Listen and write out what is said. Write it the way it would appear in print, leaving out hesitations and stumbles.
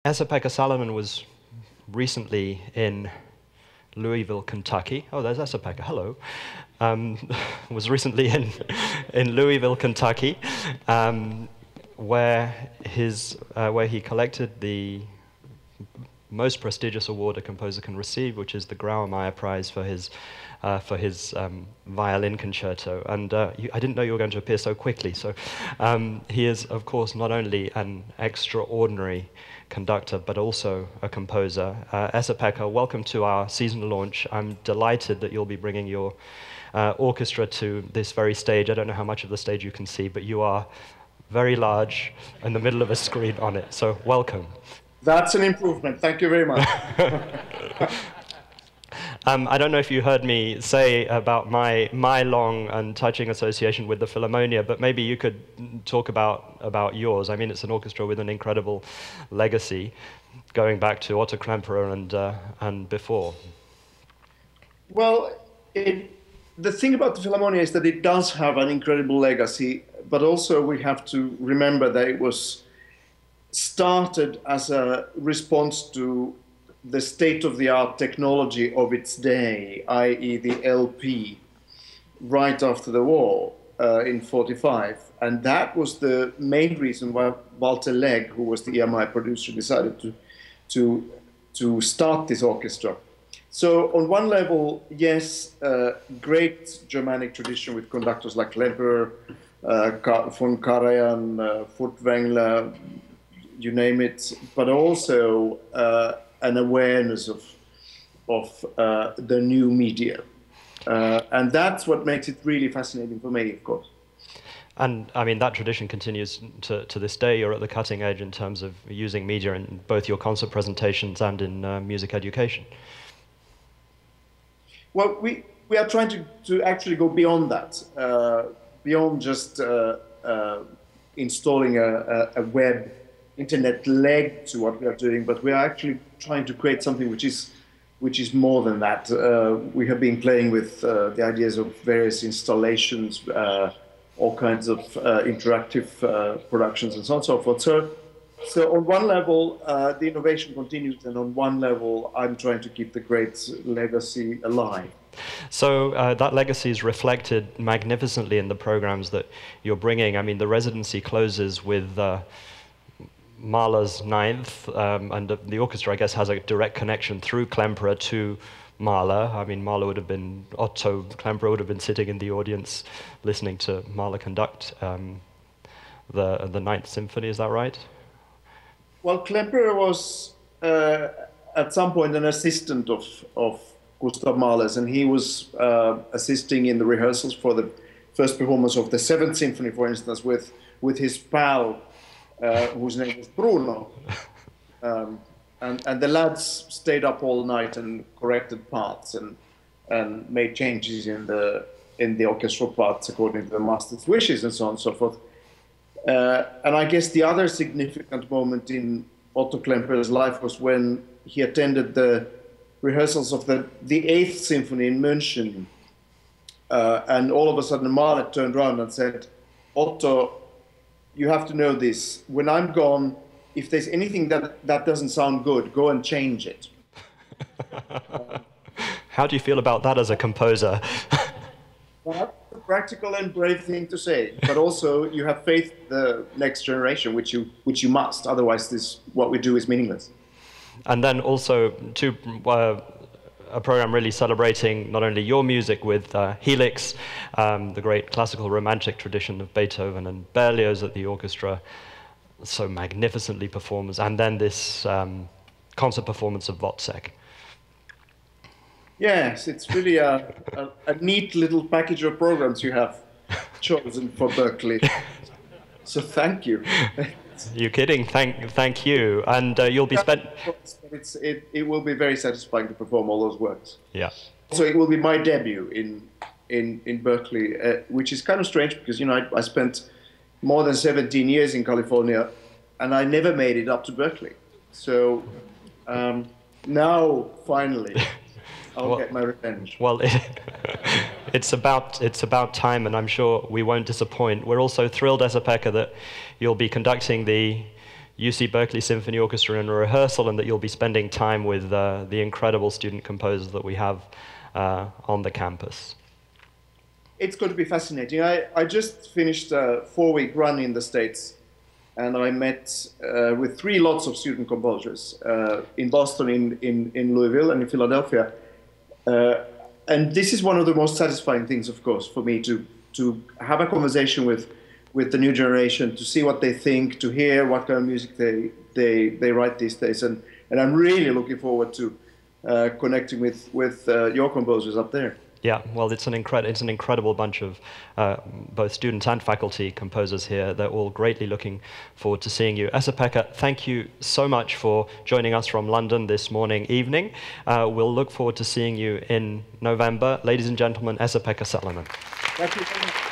Esa-Pekka Salonen was recently in Louisville, Kentucky. Oh, there's Esa-Pekka, hello. Was recently in Louisville, Kentucky, where he collected the most prestigious award a composer can receive, which is the Graumeyer Prize for his violin concerto. And I didn't know you were going to appear so quickly. So he is, of course, not only an extraordinary conductor, but also a composer. Esa-Pekka, welcome to our season launch. I'm delighted that you'll be bringing your orchestra to this very stage. I don't know how much of the stage you can see, but you are very large in the middle of a screen on it. So welcome. That's an improvement. Thank you very much. I don't know if you heard me say about my long and touching association with the Philharmonia, but maybe you could talk about yours. I mean, it's an orchestra with an incredible legacy, going back to Otto Klemperer and before. Well, the thing about the Philharmonia is that it does have an incredible legacy, but also we have to remember that it was started as a response to the state-of-the-art technology of its day, i.e. the LP, right after the war in '45. And that was the main reason why Walter Legg, who was the EMI producer, decided to start this orchestra. So on one level, yes, great Germanic tradition with conductors like Klemperer, von Karajan, Furtwängler, you name it, but also an awareness of the new media. And that's what makes it really fascinating for me, of course. And I mean, that tradition continues to this day. You're at the cutting edge in terms of using media in both your concert presentations and in music education. Well, we are trying to actually go beyond that, beyond just installing a web internet leg to what we are doing, but we are actually trying to create something which is more than that. We have been playing with the ideas of various installations, all kinds of interactive productions, and so on and so forth. So on one level, the innovation continues, and on one level, I'm trying to keep the great legacy alive. So that legacy is reflected magnificently in the programs that you're bringing. I mean, the residency closes with Mahler's Ninth, and the orchestra, I guess, has a direct connection through Klemperer to Mahler. I mean, Otto Klemperer would have been sitting in the audience listening to Mahler conduct the Ninth Symphony, is that right? Well, Klemperer was at some point an assistant of Gustav Mahler's, and he was assisting in the rehearsals for the first performance of the Seventh Symphony, for instance, with his pal, whose name was Bruno. And the lads stayed up all night and corrected parts and made changes in the orchestral parts according to the master's wishes and so on and so forth. And I guess the other significant moment in Otto Klemperer's life was when he attended the rehearsals of the Eighth Symphony in München. And all of a sudden Mahler turned around and said, "Otto, you have to know this. When I'm gone, if there's anything that doesn't sound good, go and change it." How do you feel about that as a composer? Well, that's a practical and brave thing to say, but also you have faith in the next generation, which you must. Otherwise, what we do is meaningless. And then also a program really celebrating not only your music with Helix, the great classical romantic tradition of Beethoven and Berlioz that the orchestra so magnificently performs, and then this concert performance of Wozzeck. Yes, it's really a neat little package of programs you have chosen for Berkeley. So thank you. You're kidding? Thank you. And you'll be spent. It will be very satisfying to perform all those works. Yeah. So it will be my debut in Berkeley, which is kind of strange because I spent more than 17 years in California, and I never made it up to Berkeley. So now finally I'll get my revenge. Well, it's about time, and I'm sure we won't disappoint. We're also thrilled, Esa-Pekka, that you'll be conducting the UC Berkeley Symphony Orchestra in a rehearsal, and that you'll be spending time with the incredible student composers that we have on the campus. It's going to be fascinating. I just finished a 4-week run in the States, and I met with 3 lots of student composers in Boston, in Louisville, and in Philadelphia. And this is one of the most satisfying things, of course, for me to have a conversation with the new generation, to see what they think, to hear what kind of music they write these days. And I'm really looking forward to connecting with your composers up there. Yeah, well, it's an incredible bunch of both students and faculty composers here. They're all greatly looking forward to seeing you. Esa-Pekka, thank you so much for joining us from London this evening. We'll look forward to seeing you in November. Ladies and gentlemen, Esa-Pekka Salonen. Thank you very much.